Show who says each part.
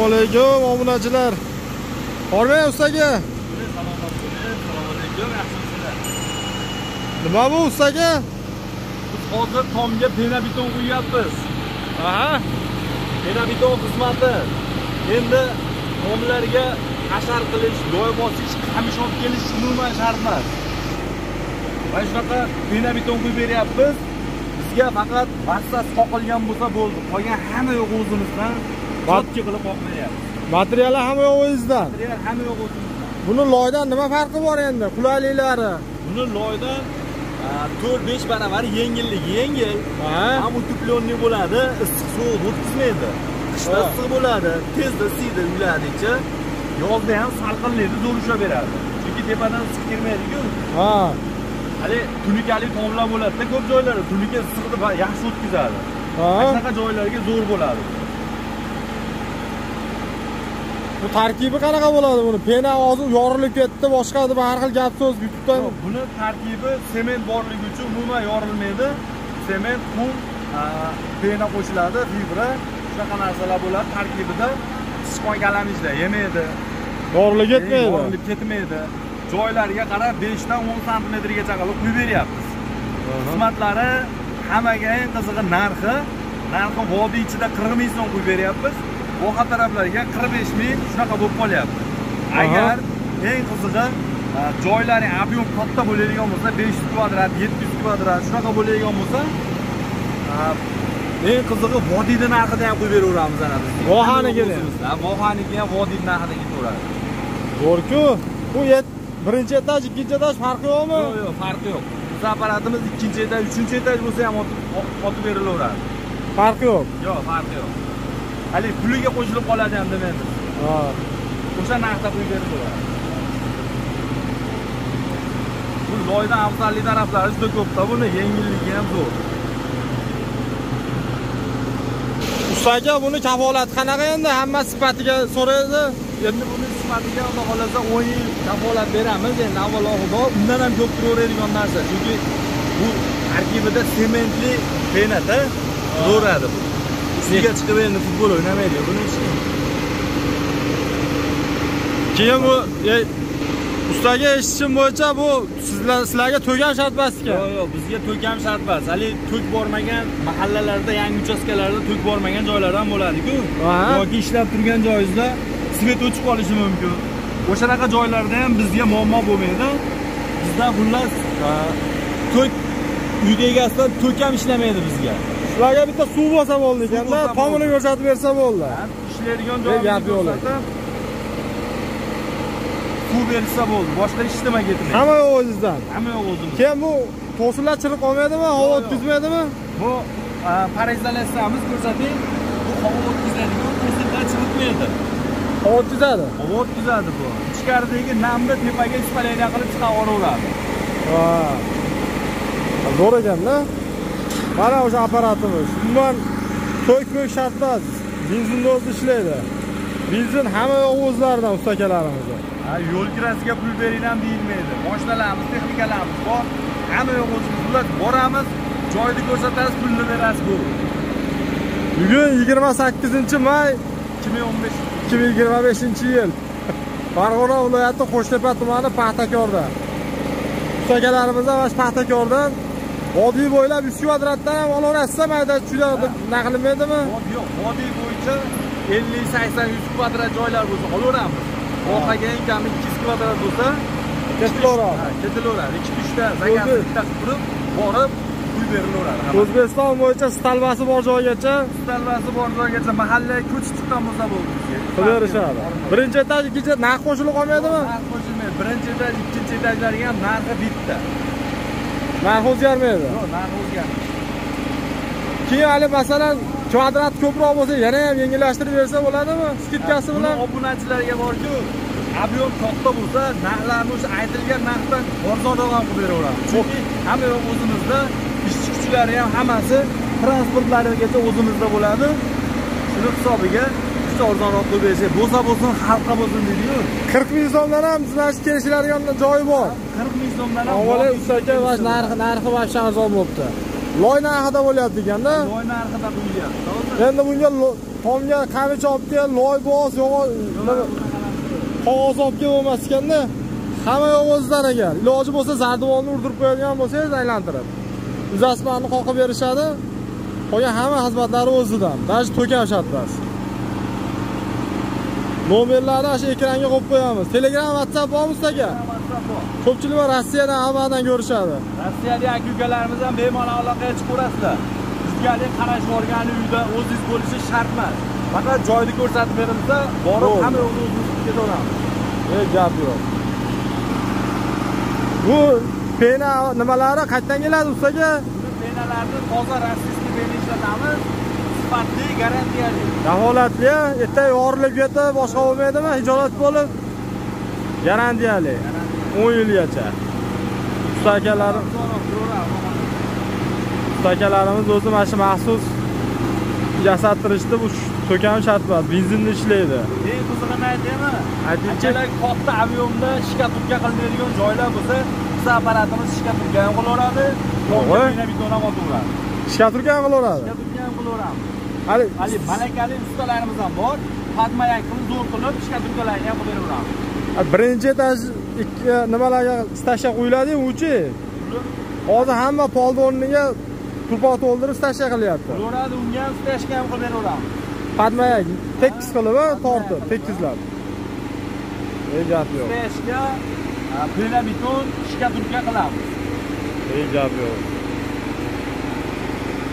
Speaker 1: alaykum obunachilar. Hormang ustaga.
Speaker 2: Assalomu alaykum, yaxshimisizlar?
Speaker 1: Nima bu ustaga?
Speaker 2: Biz hozir tomga pena-beton quyapmiz.
Speaker 1: Aha.
Speaker 2: Pena-beton xizmati. Endi tomlarga hashar qilish, loy bosish, qamish olib kelish umuman shart emas. Va shunaqa pena-beton quyib beryapmiz. Bizga faqat massasi qoqilgan bo'lsa bo'ldi. Qolgan hamma yo'q o'zimizdan. Xotki qilib qoqmayapmiz.
Speaker 1: Materiallar hamma yo'q o'zingizdan.
Speaker 2: Material hamma yo'q o'zimizdan.
Speaker 1: Buni loydan nima farqi bor endi? Qulayliklari.
Speaker 2: Buni loydan 4-5 baravar yengilligi yengil. Ham uteplenniy bo'ladi, issiq sovuq o'tkazmaydi. Qishda issiq bo'ladi, tezda isiydi uylardacha. Yozda ham salqinlikni zo'r ushlab beradi. Chunki tepadan issiq kirmaydi-ku.
Speaker 1: Ha.
Speaker 2: Hali tunikali tomlar bo'ladi-da, ko'p joylarda tunika issiqni yaxshi o'tkazadi. Shunaqa joylarga zo'r bo'ladi.
Speaker 1: Bu tarkibi qanaqa bo'ladi buni? Pena hozir yorilib ketdi, boshqa deb har xil gap so'z YouTubedan.
Speaker 2: Buni tarkibi sement borligi uchun umuman yorilmaydi. Sement, qum, pena qo'shiladi, fibra, shunaqa narsalar bo'ladi tarkibida. Sichqon kalamishda yemaydi.
Speaker 1: Yorilib ketmaydi.
Speaker 2: Yorilib ketmaydi. Joylariga qarab 5 dan 10 santimetrgacha qilib quyib beryapmiz. Xizmatlari hammaga eng qizig'i narxi vodiy ichida 40 ming so'm quyib beryapmiz. Boshqa taraflarga 45 ming shunaqa bo'lib qolyapti. Agar eng qizig'i joylari ob'yom katta bo'ladigan bo'lsa, 500 kvadrat, 700 kvadrat shunaqa bo'ladigan bo'lsa, eng qizig'i vodiyning narxida ham qo'yib beraveramiz ana biz.
Speaker 1: Vohaniki
Speaker 2: ham vodiyning narxida ketaveradi.
Speaker 1: Zo'r-ku. Bu birinchi etaj, ikkinchi etaj farqi yo'qmi?
Speaker 2: Yo'q, farqi yo'q. Biz apparatimiz ikkinchi etaj, uchinchi etaj bo'lsa ham otib berilaveradi.
Speaker 1: Farqi yo'q.
Speaker 2: Yo'q, farqi yo'q. Hali puliga qo'shilib qoladi ham demaymiz.
Speaker 1: Ha.
Speaker 2: O'sha narxda qo'yib berilaveradi. Bu loydan afzallik taraflari juda ko'pda, buni yengilligi ham zo'r.
Speaker 1: Ustaga buni kafolati qanaqa endi? Hamma sifatiga so'raydi.
Speaker 2: Endi buni sifatiga Xudo xolasa 10 yil kafolat beramiz. Endi avvalo Xudo undan ham ko'p turaveradigan narsa. Chunki bu tarkibida sementli penada zo'radi bu. Ustiga chiqib endi futbol o'ynamaydi buni hech kim.
Speaker 1: Keyin bu ustaga eshitishim bo'yicha bu sizlarga to'gan shart emas ekan.
Speaker 2: Yo'q, bizga to'kam shart emas. Hali to'k bormagan mahallalarda, yangi uchastkalarda to'k bormagan joylardan bo'ladi-ku. Yoki ishlab turgan joyingizda svet o'chib qolishi mumkin. O'shanaqa joylarda ham bizga muammo bo'lmaydi. Bizda xullas to'k uyda egasidan to'k ham ishlamaydi bizga.
Speaker 1: Shularga bitta suv bo'lsa bo'ldi ekanda, tomini ko'rsatib bersa bo'ldi.
Speaker 2: Ishlaydigan joyga ko'rsatib suv bersa bo'ldi. Boshqa hech nima ketmaydi.
Speaker 1: Hamma yo'q o'zingizdan.
Speaker 2: Hamma yo'q o'zimizdan.
Speaker 1: Keyin bu to'sinlar chirib qolmaydimi? Havo o'tkazmaydimi?
Speaker 2: Bu parizalatsiyamiz ko'rsating. Bu havo o'tkazadigan to'sinlar chiritmaydi.
Speaker 1: Havo o'tkazadi.
Speaker 2: Havo o'tkazadi bu. Ichkaridagi namni tepaga ispalaydigan qilib chiqaraveradi.
Speaker 1: Ha. Zo'r ekan-da. Mana o'sha apparatimiz. Umuman to'k shart emas. Benzinda o'zi ishlaydi. Benzin hamma yo'q o'zlaridan ustakalarimiz.
Speaker 2: Yo'l kirasiga pul bering ham deyilmaydi. Moshinalarimiz, texnikalarimiz bor. Hamma yo'q o'zimizlar boramiz, joyni ko'rsatasiz, pulni berasiz bu.
Speaker 1: Bugun 28-may 2025-yil. Farg'ona viloyati Qo'shtepa tumani Paxtakorda. Ustakalarimiz va Paxtakordan vodiy bo'ylab 100 kvadratdan ham olaverasiz, mayda juda naqlmaydimi?
Speaker 2: Yo'q, vodiy bo'yicha 50-80-100 kvadrat joylar bo'lsa olaveramiz. Oxaga eng kami 200 kvadrat bo'lsa
Speaker 1: ketilaveradi.
Speaker 2: Ketilaveradi. 2-3 ta zakazni bitta qilib turib, borib qo'yib berilaveradi.
Speaker 1: O'zbekiston bo'yicha stalvasi bor joygacha,
Speaker 2: mahalla ko'chib chiqqan bo'lsa bo'ldi.
Speaker 1: Qidirishadi. Birinchi etaj, ikkinchi narx qo'shilib qolmaydimi?
Speaker 2: Narx qo'shilmaydi. Birinchi etaj, ikkinchi etajlarga ham narxi bitta.
Speaker 1: Narx o'zgarmaydi.
Speaker 2: Yo'q, narx o'zgarmaydi.
Speaker 1: Keyin hali masalan kvadrat ko'proq bo'lsa, yana ham yengillashtirib bersa bo'ladimi? Skidkasi bilan
Speaker 2: obunachilarga borku, ob'yom katta bo'lsa, narxlarni o'sha aytilgan narxdan arzonroq ham qilib beraveramiz. Chunki hamma yo'q o'zimizda, ishchi kuchlari ham hammasi transportlarigacha o'zimizda bo'ladi. Shuni hisobiga juda arzonroq qilib bersak, bo'lsa bo'lsin, xalqqa bo'lsin deydi-ku. 40
Speaker 1: ming so'mdan ham sizlarga kelishiladigan joyi bor.
Speaker 2: 40 ming so'mdan ham.
Speaker 1: Avvalo ustaka va narxi vashcha arzon bo'libdi. loy narxida bo'lyapti ekanda.
Speaker 2: Loy narxida bo'lyapti.
Speaker 1: Endi bunga tomga qamich olib kel, loy bo'z, qog'oz olib kel bo'lmas ekanda. Hamma yo'q o'zlariga. Iloji bo'lsa zarduvonni urdirib qo'yadigan bo'lsangiz aylantirib. Uzasmanni qoqib berishadi. Qolgan hamma xizmatlari o'zidan. Даже to'kam shartmas. Nomerlarni o'sha ekranga qo'yib qo'yamiz. Telegram, WhatsApp bormi sizga?
Speaker 2: WhatsApp bor.
Speaker 1: Ko'pchilik Rossiyadan hammadan ko'rishadi.
Speaker 2: Rossiyalik aka-ukalarimiz ham bemalol aloqaga chiqaverasizlar. Bizga qarash borgan uyda o'zingiz bo'lishi shart emas. Faqat joyni ko'rsatib berilsa, borib hamma o'zingiz ketaveramiz.
Speaker 1: Gap yo'q. Bu pena nimalari qayerdan keladi ustaga?
Speaker 2: Penalarni toza rossiyskiy pena ishlatamiz. Sifatli, garantiyali.
Speaker 1: Kafolatli, ertaga yorilib ketib, boshqa bo'lmaydimi? Hijolat bo'lib. Garantiyali. 10 yilgacha. Usta akalarimiz o'zi mana shu maxsus jasattirishdi, bu to'kam shart emas, benzinda ishlaydi.
Speaker 2: Eng qizig'ini aytaymi?
Speaker 1: Aytingchi.
Speaker 2: Katta avionni shika-turka qilinadigan joylar bo'lsa, biz apparatimiz shika-turka ham qilaveradi, beton ham otaveradi.
Speaker 1: Shika-turka ham qilaveradi.
Speaker 2: Shika-turka ham qilaveramiz.
Speaker 1: Hali
Speaker 2: malakali ustalarimiz ham bor. Fatmayakni zo'r qilib shika-turkalarni ham qilaveramiz.
Speaker 1: Birinchi etaj nimalarga stasha qo'yiladi-yu, uchi. Hozir hamma polni o'rniga turpoq to'ldirib stasha qilyapti.
Speaker 2: Qilaveradi, unga ham stashka ham qilib beraveramiz.
Speaker 1: Fatmayak tekis qilib, tortib, tekizlab. Gap yo'q.
Speaker 2: Stashka, pena beton, shika-turka qilamiz.
Speaker 1: Gap yo'q.